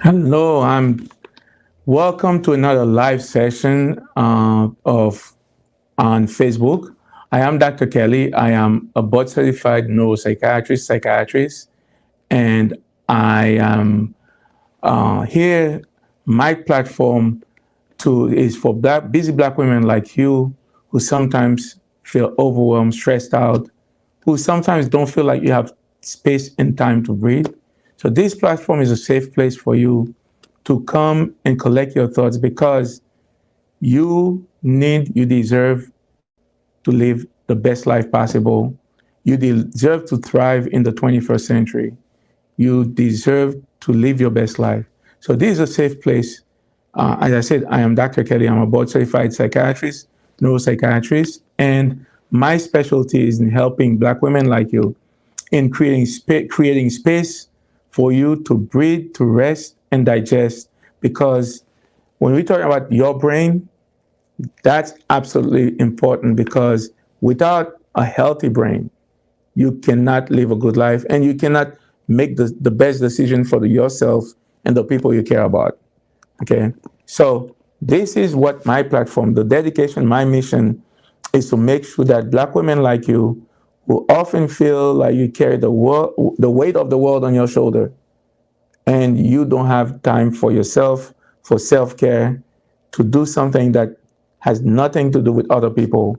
Hello, I'm welcome to another live session of on Facebook. I am Dr. Kelly. I am a board certified psychiatrist, and I am here. My platform to is for busy black women like you who sometimes feel overwhelmed, stressed out, who sometimes don't feel like you have space and time to breathe. So this platform is a safe place for you to come and collect your thoughts because you deserve to live the best life possible. You deserve to thrive in the 21st century. You deserve to live your best life. So this is a safe place. As I said, I am Dr. Kelly. I'm a board certified psychiatrist, neuropsychiatrist, and my specialty is in helping Black women like you in creating space for you to breathe, to rest, and digest. Because when we talk about your brain, that's absolutely important because without a healthy brain, you cannot live a good life and you cannot make the best decision for yourself and the people you care about. Okay. So this is what my platform, the dedication, my mission is to make sure that Black women like you who often feel like you carry the weight of the world on your shoulder and you don't have time for yourself, for self-care, to do something that has nothing to do with other people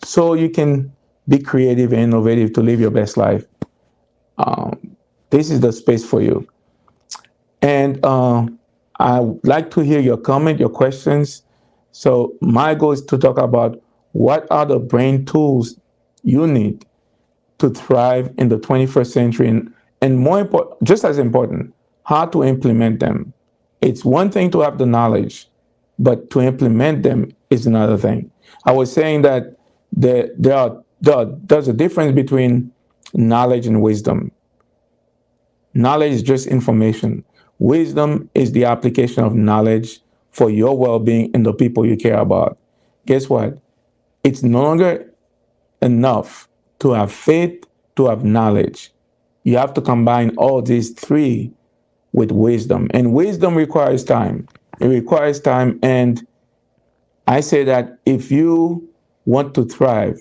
so you can be creative and innovative to live your best life. This is the space for you. And I would like to hear your comment, your questions. So my goal is to talk about what are the brain tools you need to thrive in the 21st century, and more important, just as important, how to implement them. It's one thing to have the knowledge, but to implement them is another thing. I was saying that there's a difference between knowledge and wisdom. Knowledge is just information. Wisdom is the application of knowledge for your well-being and the people you care about. Guess what? It's no longer enough to have faith, to have knowledge. You have to combine all these three with wisdom. And wisdom requires time. It requires time. And I say that if you want to thrive,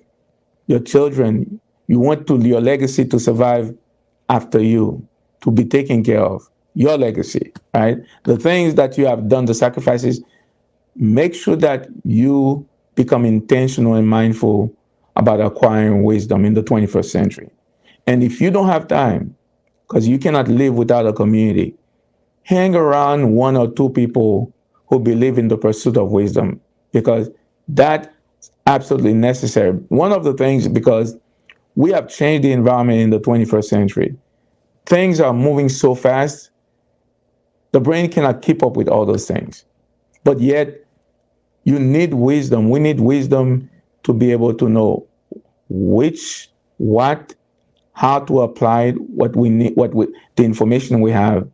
your children, you want your legacy to survive after you, to be taken care of, your legacy, right? The things that you have done, the sacrifices, make sure that you become intentional and mindful about acquiring wisdom in the 21st century. And if you don't have time, because you cannot live without a community, hang around one or two people who believe in the pursuit of wisdom, because that's absolutely necessary. One of the things, because we have changed the environment in the 21st century. Things are moving so fast, the brain cannot keep up with all those things. But yet, you need wisdom. We need wisdom to be able to know which, what, how to apply what we need, the information we have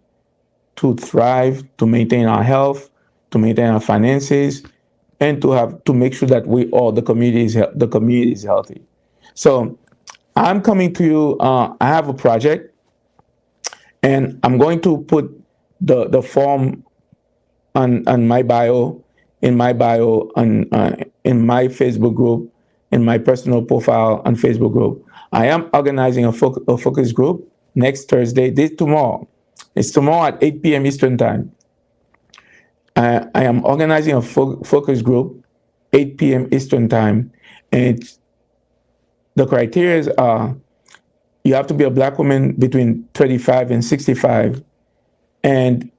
to thrive, to maintain our health, to maintain our finances, and to make sure that the community is healthy. So I'm coming to you. I have a project, and I'm going to put the form on my bio, in my bio, in my Facebook group, in my personal profile on Facebook group. I am organizing a focus group next Thursday, tomorrow. It's tomorrow at 8 p.m. Eastern Time. I am organizing a focus group, 8 p.m. Eastern Time. And the criteria are you have to be a Black woman between 35 and 65. And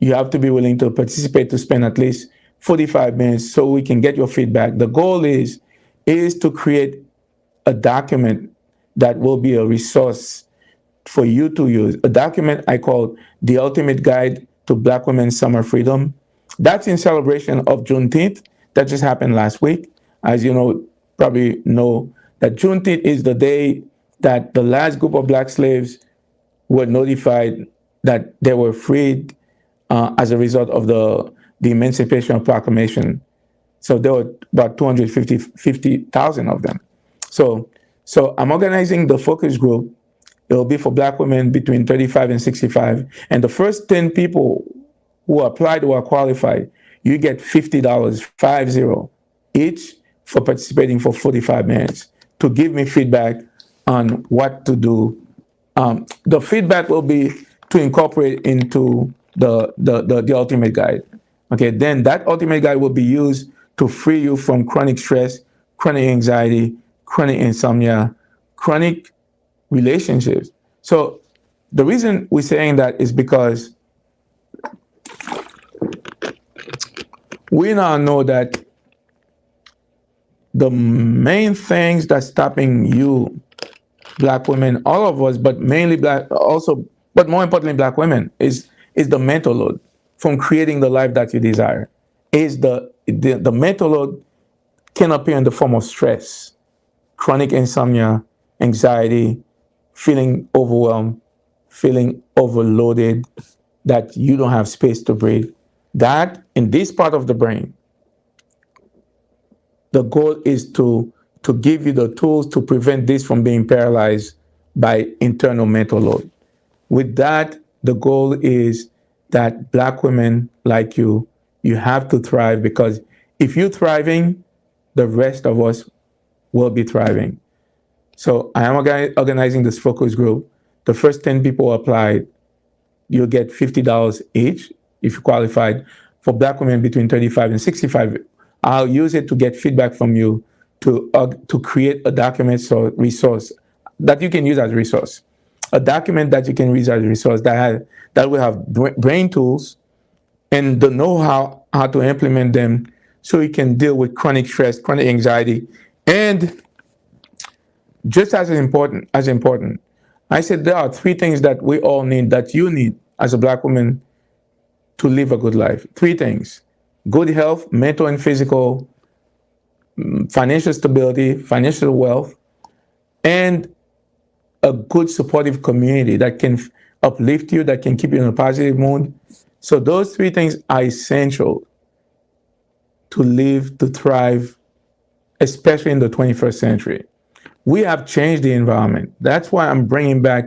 you have to be willing to participate, to spend at least 45 minutes so we can get your feedback. The goal is to create a document that will be a resource for you to use. A document I call The Ultimate Guide to Black Women's Summer Freedom. That's in celebration of Juneteenth. That just happened last week. As you know, probably know that Juneteenth is the day that the last group of Black slaves were notified that they were freed as a result of the Emancipation Proclamation. So there were about 250,000 of them. So I'm organizing the focus group. It will be for Black women between 35 and 65. And the first 10 people who applied who are qualified, you get $50, 50, each for participating for 45 minutes to give me feedback on what to do. The feedback will be to incorporate into the ultimate guide. Okay, then that ultimate guide will be used to free you from chronic stress, chronic anxiety, chronic insomnia, chronic relationships. So the reason we're saying that is because we now know that the main things that's stopping you, black women, all of us, but mainly black, also, but more importantly, black women, is the mental load from creating the life that you desire. Is the mental load can appear in the form of stress, chronic insomnia, anxiety, feeling overwhelmed, feeling overloaded, that you don't have space to breathe. That in this part of the brain, the goal is to give you the tools to prevent this from being paralyzed by internal mental load. With that, the goal is that black women like you have to thrive, because if you're thriving, the rest of us will be thriving. So I am organizing this focus group. The first 10 people applied, you'll get $50 each if you qualified. For black women between 35 and 65, I'll use it to get feedback from you to create a document resource that you can use as a resource. A document that you can use as a resource that will have brain tools and the know-how how to implement them, so you can deal with chronic stress, chronic anxiety, and just as important, I said there are 3 things that we all need, that you need as a black woman to live a good life. 3 things: good health, mental and physical, financial stability, financial wealth, and a good supportive community that can uplift you, that can keep you in a positive mood. So those 3 things are essential to live, to thrive, especially in the 21st century. We have changed the environment. That's why I'm bringing back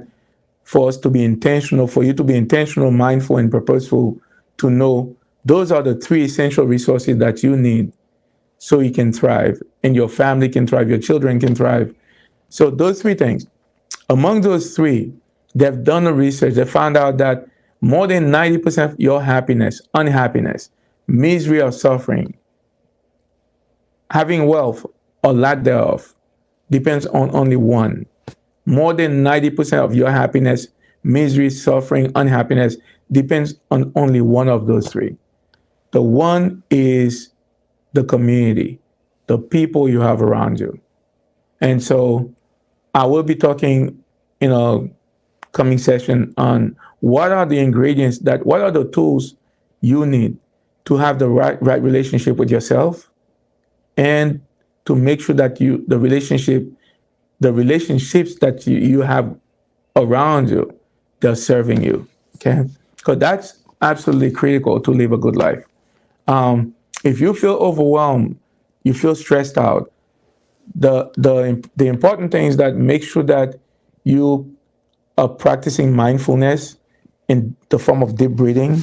for us to be intentional, for you to be intentional, mindful, and purposeful, to know those are the 3 essential resources that you need so you can thrive, and your family can thrive, your children can thrive. So those 3 things. Among those 3, they've done a research. They found out that more than 90% of your happiness, unhappiness, misery or suffering, having wealth or lack thereof, depends on only one. More than 90% of your happiness, misery, suffering, unhappiness depends on only one of those 3. The one is the community, the people you have around you. And so I will be talking in a coming session on what are the ingredients, what are the tools you need to have the right relationship with yourself, and to make sure that the relationships that you have around you, they're serving you. Okay, because that's absolutely critical to live a good life. If you feel overwhelmed, you feel stressed out, the important thing is that make sure that you are practicing mindfulness in the form of deep breathing.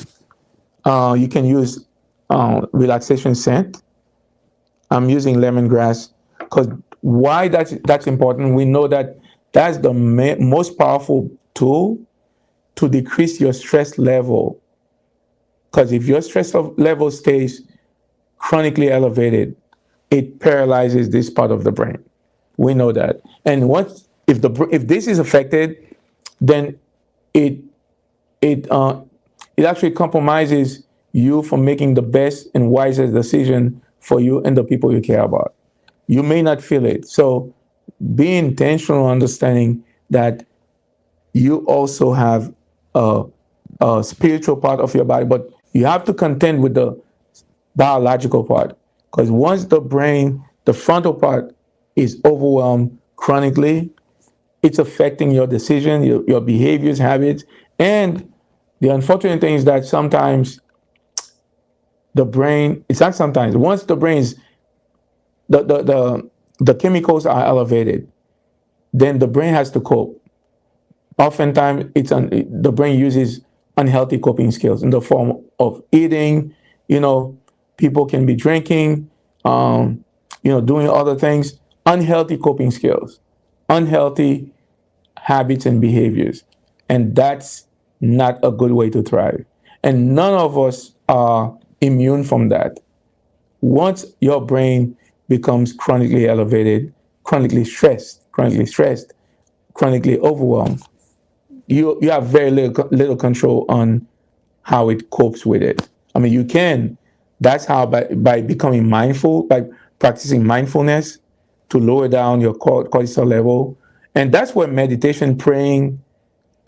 You can use relaxation scent. I'm using lemongrass, because why that's important? We know that that's the most powerful tool to decrease your stress level. Because if your stress level stays chronically elevated, it paralyzes this part of the brain. We know that. And if this is affected, then it actually compromises you from making the best and wisest decision for you and the people you care about. You may not feel it. So be intentional, understanding that you also have a spiritual part of your body, but you have to contend with the biological part. Because once the brain, the frontal part, is overwhelmed chronically, it's affecting your decision, your behaviors, habits. And the unfortunate thing is that sometimes the brain, it's not sometimes, once the brain's, the chemicals are elevated, then the brain has to cope. Oftentimes, the brain uses unhealthy coping skills in the form of eating. You know, people can be drinking, doing other things, unhealthy coping skills, unhealthy habits and behaviors. And that's not a good way to thrive. And none of us are immune from that. Once your brain becomes chronically elevated, chronically stressed, chronically overwhelmed, you have very little control on how it copes with it. I mean, you can. That's how by becoming mindful, by practicing mindfulness to lower down your cortisol level. And that's where meditation, praying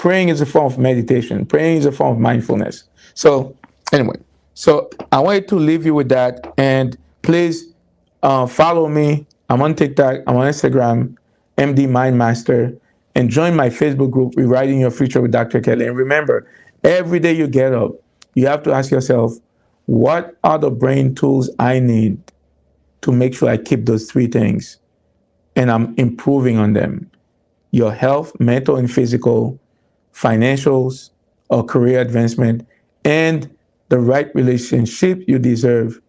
is a form of meditation. Praying is a form of mindfulness. So anyway, so I wanted to leave you with that. And please follow me. I'm on TikTok. I'm on Instagram, MD Mind Master, and join my Facebook group, Rewriting Your Future with Dr. Kelly. And remember, every day you get up, you have to ask yourself, what are the brain tools I need to make sure I keep those three things and I'm improving on them? Your health, mental and physical, financials or career advancement, and the right relationship you deserve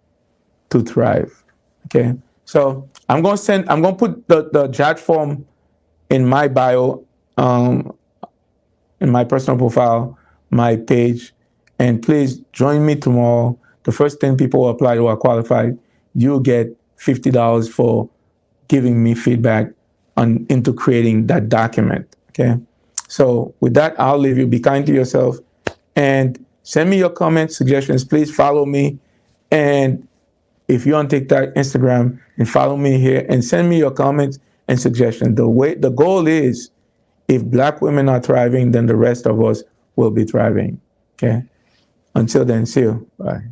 to thrive. Okay. So I'm gonna put the chat form in my bio, in my personal profile, my page, and please join me tomorrow. The first 10 people who apply who are qualified, you'll get $50 for giving me feedback into creating that document. Okay. So with that, I'll leave you. Be kind to yourself and send me your comments, suggestions. Please follow me. And if you're on TikTok, Instagram, and follow me here and send me your comments and suggestions. The goal is, if Black women are thriving, then the rest of us will be thriving. Okay. Until then, see you. Bye.